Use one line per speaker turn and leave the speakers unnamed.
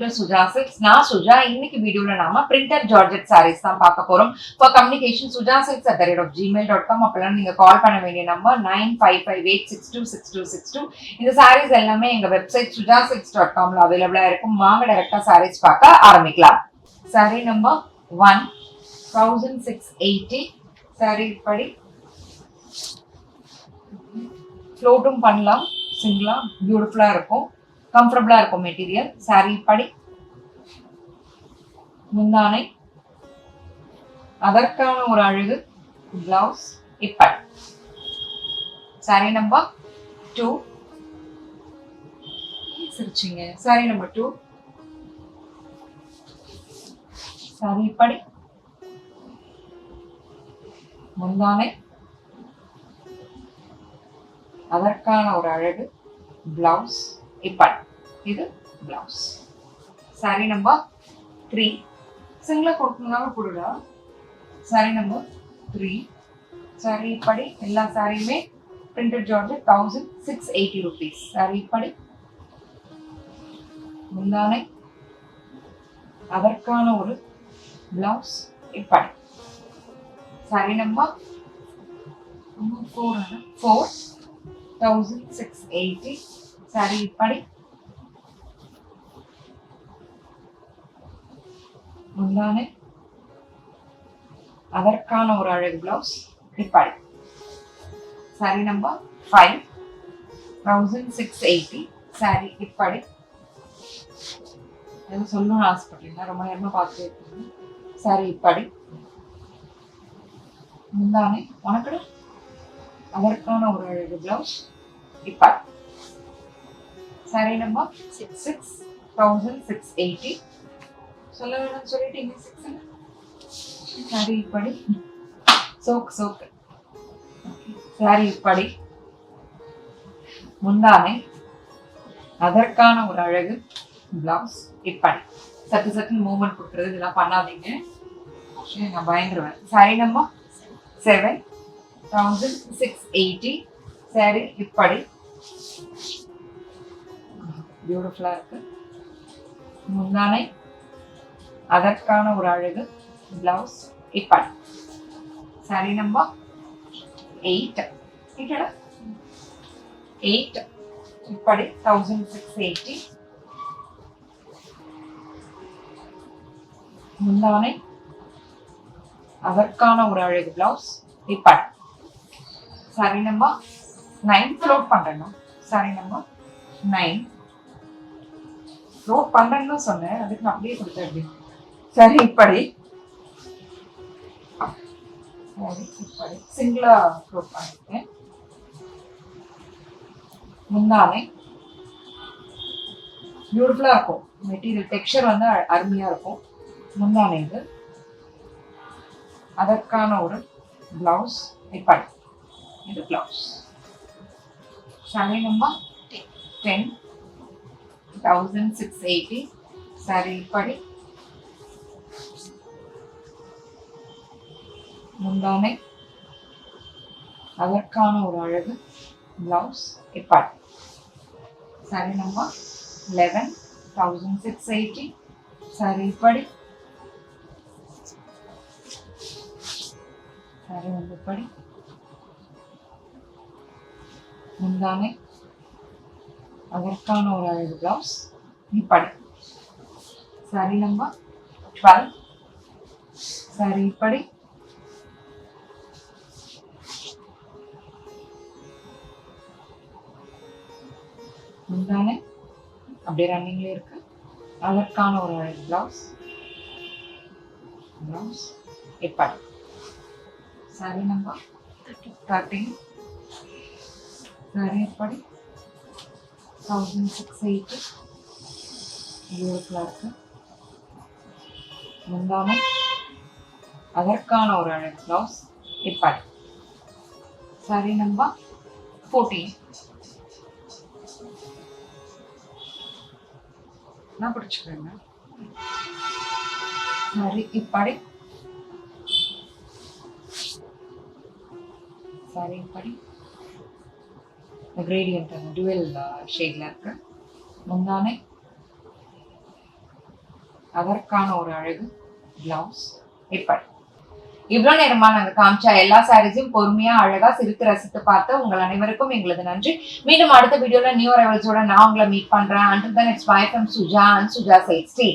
To Suja silks. நான் சுஜா. இன்னைக்கு வீடியோல நாம பிரிண்டட் ஜார்ஜெட் சாரீஸ் தான் பார்க்க போறோம். For communication sujasilks@gmail.com. அப்பெல்லாம் நீங்க கால் பண்ண வேண்டிய நம்பர் 9558626262. இந்த சாரீஸ் எல்லாமே எங்க வெப்சைட் sujasilks.comல அவைலபிளா இருக்கும். வாங்க டைரக்டா சாரீஸ் பார்க்க ஆரம்பிக்கலாம். சாரீ நம்பர் 1680. சாரீ படி ஃப்ளோட்டும் பண்ணலாம், சிங்கிளா பியூட்டிஃபுல்லா இருக்கும், கம்ஃபர்டபுளா இருக்கும் மெட்டீரியல். சாரீ படி முந்தானை, அதற்கான ஒரு அழகு பிளவுஸ் இப்படி. சாரீ நம்பர் 2. சிரிச்சிங்க. சாரீ நம்பர் 2. சாரீ படி முந்தானை, அதற்கான ஒரு அழகு பிளவுஸ் இப்படி. இது பிளவுஸ். சாரீ நம்பர் 3. சிங்கிளா கொடுக்கணும்னாலும் கொடுடா. சாரீ நம்பர் 3. சாரீ படி எல்லா சாரியுமே பிரிண்டட் ஜார்ஜெட் 1680 rupees. சாரீ படி முந்தானை, அதற்கான ஒரு பிளவுஸ் இப்படி. சாரீ நம்பர் 4680. சாரீ படி முந்தானை, அதற்கான ஒரு அழகு பிளவுஸ் இப்படி. சாரீ நம்பர் 5680. சாரீ இப்படி. எதுவும் சொல்லணும்னு ஆசைப்பட்டீங்கன்னா ரொம்ப நேரமா பார்த்துட்டே இருக்கீங்க. சாரீ இப்படி முந்தானை, உனக்கு அதற்கான ஒரு அழகு பிளவுஸ் இப்படி. சாரீ நம்பர் 6680. சொல்ல வேணும்னு சொல்லிட்டீங்க. 6. சாரீ இப்படி சோக்கு. சாரீ இப்படி முந்தானை, அதற்கான ஒரு அழகு பிளவுஸ் இப்படி. சட்டு மூவ்மெண்ட் கொடுக்குறது இதெல்லாம் பண்ணாதீங்க, நான் பயந்துருவேன். சாரீ நம்பர் 7680. சாரீ இப்படி பியூட்டிஃபுல்லா இருக்கு. முந்தானை, அதற்கான ஒரு அழகு பிளவுஸ் இப்படி. சாரீ நம்பர் 8 இப்படி 1680. முந்தானை, அதற்கான ஒரு அழகு பிளவுஸ் இப்படி. சாரீ நம்பர் 9. ஃப்ளோட் பண்றேன். சாரீ நம்பர் 9. ஃப்ளோட் பண்றேன்னு சொன்னேன், அதுக்கு நான் அப்படியே கொடுத்தேன். சரி இப்படி. சரி இப்படி சிங்கிளா ஃப்ளோட் பண்ணிருக்கேன். முந்தானை பியூட்டிஃபுல்லா இருக்கும், மெட்டீரியல் டெக்ஸ்சர் வந்து அருமையா இருக்கும். முந்தானை இது, அதற்கான ஒரு பிளவுஸ் இப்படி. இது பிளவுஸ். சாரீ நம்பர் 10. 1680. சாரீ இப்படி முந்தானை, அதற்கான ஒரு அழகு பிளவுஸ் இப்படி. சாரீ நம்பர் 11. 1680. சாரீ இப்படி. சாரீ வந்து இப்படி முந்தானை, அதற்கான ஒரு அழகு பிளவுஸ் இப்படி. சாரீ நம்பர் 12. சாரீ இப்படி முந்தானை அப்படியே ரன்னிங்ல இருக்கு, அதற்கான ஒரு அழகு பிளவுஸ் இப்படி. சாரீ நம்பர் 13. சாரீ இப்படி 1680. பியூட்டிஃபுல்லா இருக்கு. முந்தானை, அதற்கான ஒரு அழகு பிளவுஸ் இப்படி. சாரீ நம்பர் 14. நான் பிடிச்சுக்கிறேங்க. சாரீ இப்படி. சாரீ இப்படி கிரேடியன்ட் டுவெல் ஷேட்ல இருக்கு. முந்தானை, அதற்கான ஒரு அழகு பிளவுஸ் இப்படி. இவ்வளவு நேரமா நாங்க காமிச்ச எல்லா சாரீஸும் பொறுமையா அழகா சிரித்து ரசித்து பார்த்த உங்கள் அனைவருக்கும் எங்களது நன்றி. மீண்டும் அடுத்த வீடியோல நியூ அரைவல்ஸோட நான் உங்களை மீட் பண்றேன். Until then, it's bye from Suja and Suja says stay